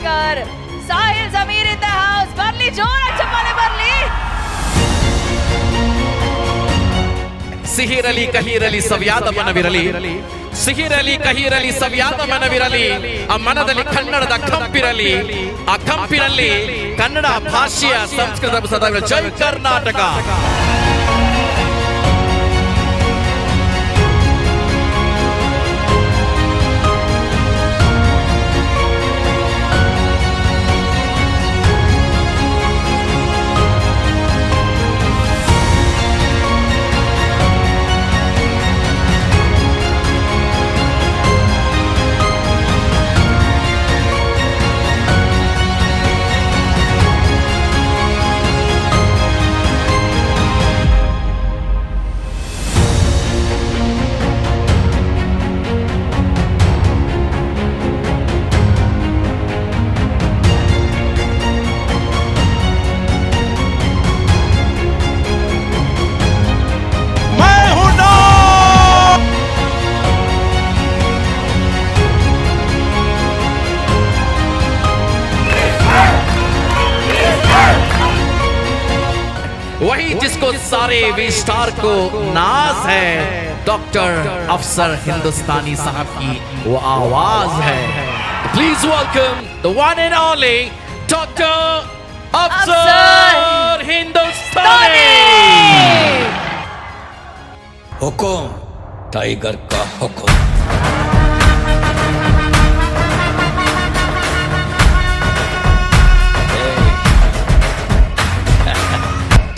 Shekhar, Sahil Zameer in the house. ಬರ್ಲಿ, ಜೋರಾಗಿ ಚಪ್ಪಾಳೆ ಬರ್ಲಿ. ಸಿಹಿರಲಿ ಕಹಿರಲಿ ಸವಿಯಾದ ಮನವಿರಲಿ, ಸಿಹಿರಲಿ ಕಹಿರಲಿ ಸವಿಯಾದ ಮನವಿರಲಿ. ಆ ಮನದಲ್ಲಿ ಕನ್ನಡದ ಕಂಪಿರಲಿ, ಆ ಕಂಪಿನಲ್ಲಿ ಕನ್ನಡ ಭಾಷೆಯ ಸಂಸ್ಕೃತ ಪದಗಳು. ಜೈ ಕರ್ನಾಟಕ. वही जिसको सारे वी स्टार को नाज है, डॉक्टर अफसर हिंदुस्तानी साहब की वो आवाज है. Please welcome the one and only doctor अफसर हिंदुस्तानी. हुकुम टाइगर का हुकुम.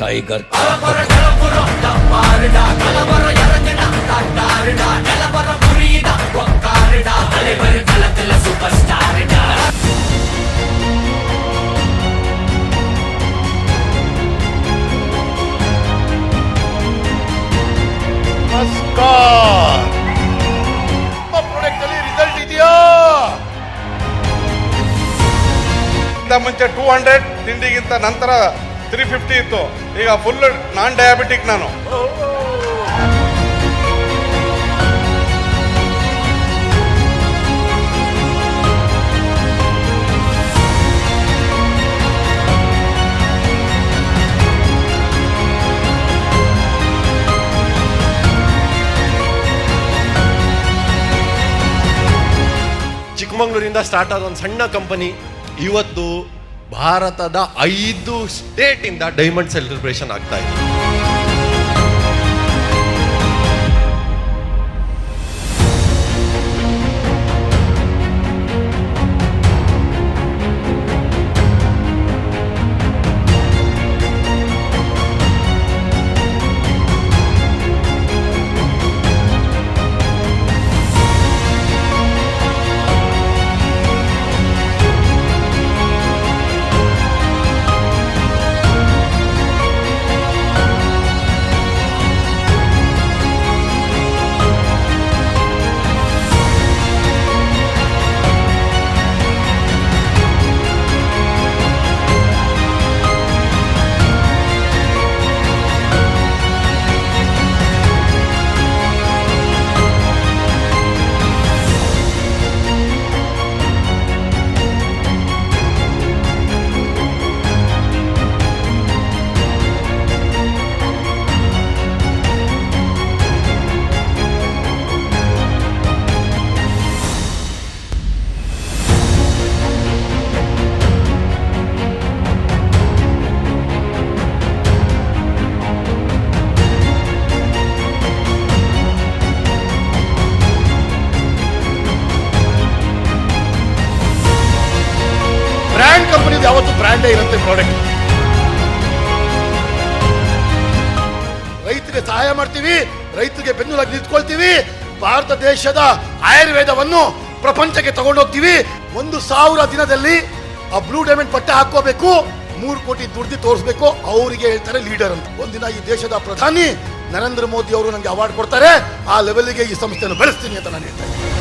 टाइगर ನಮಸ್ಕಾರ. ಪ್ರಾಡಕ್ಟ್ ಅಲ್ಲಿ ರಿಸಲ್ಟ್ ಇದೆಯಾ? ಮುಂಚೆ 200 ತಿಂಡಿಗಿಂತ ನಂತರ 350 ಇತ್ತು. ಈಗ ಫುಲ್ ನಾನ್ ಡಯಾಬಿಟಿಕ್ ನಾನು. ಚಿಕ್ಕಮಗಳೂರಿಂದ ಸ್ಟಾರ್ಟ್ ಆದ ಒಂದು ಸಣ್ಣ ಕಂಪನಿ ಇವತ್ತು ಭಾರತದ 5 ಸ್ಟೇಟ್ ಇಂದ ಡೈಮಂಡ್ ಸೆಲೆಬ್ರೇಷನ್ ಆಗ್ತಾ ಇದೆ. ಬ್ರ್ಯಾಂಡ್ ಕಂಪನಿ ಯಾವತ್ತು ಬ್ರ್ಯಾಂಡೇ ಇರುತ್ತೆ. ಪ್ರಾಡಕ್ಟ್ ರೈತರಿಗೆ ಸಹಾಯ ಮಾಡ್ತೀವಿ, ರೈತರಿಗೆ ಬೆನ್ನೆಲುಬಾಗಿ ನಿಂತ್ಕೊಳ್ತೀವಿ. ಭಾರತ ದೇಶದ ಆಯುರ್ವೇದವನ್ನು ಪ್ರಪಂಚಕ್ಕೆ ತಗೊಂಡೋಗ್ತೀವಿ. 1000 ದಿನದಲ್ಲಿ ಆ ಬ್ಲೂ ಡೈಮಂಡ್ ಪಟ್ಟೆ ಹಾಕೋಬೇಕು, 3 ಕೋಟಿ ದುಡ್ದು ತೋರಿಸ್ಬೇಕು. ಅವರಿಗೆ ಹೇಳ್ತಾರೆ ಲೀಡರ್ ಅಂತ. ಒಂದಿನ ಈ ದೇಶದ ಪ್ರಧಾನಿ ನರೇಂದ್ರ ಮೋದಿ ಅವರು ನನಗೆ ಅವಾರ್ಡ್ ಕೊಡ್ತಾರೆ. ಆ ಲೆವೆಲ್ಗೆ ಈ ಸಂಸ್ಥೆಯನ್ನು ಬೆಳೆಸ್ತೀನಿ ಅಂತ ನಾನು ಹೇಳ್ತೇನೆ.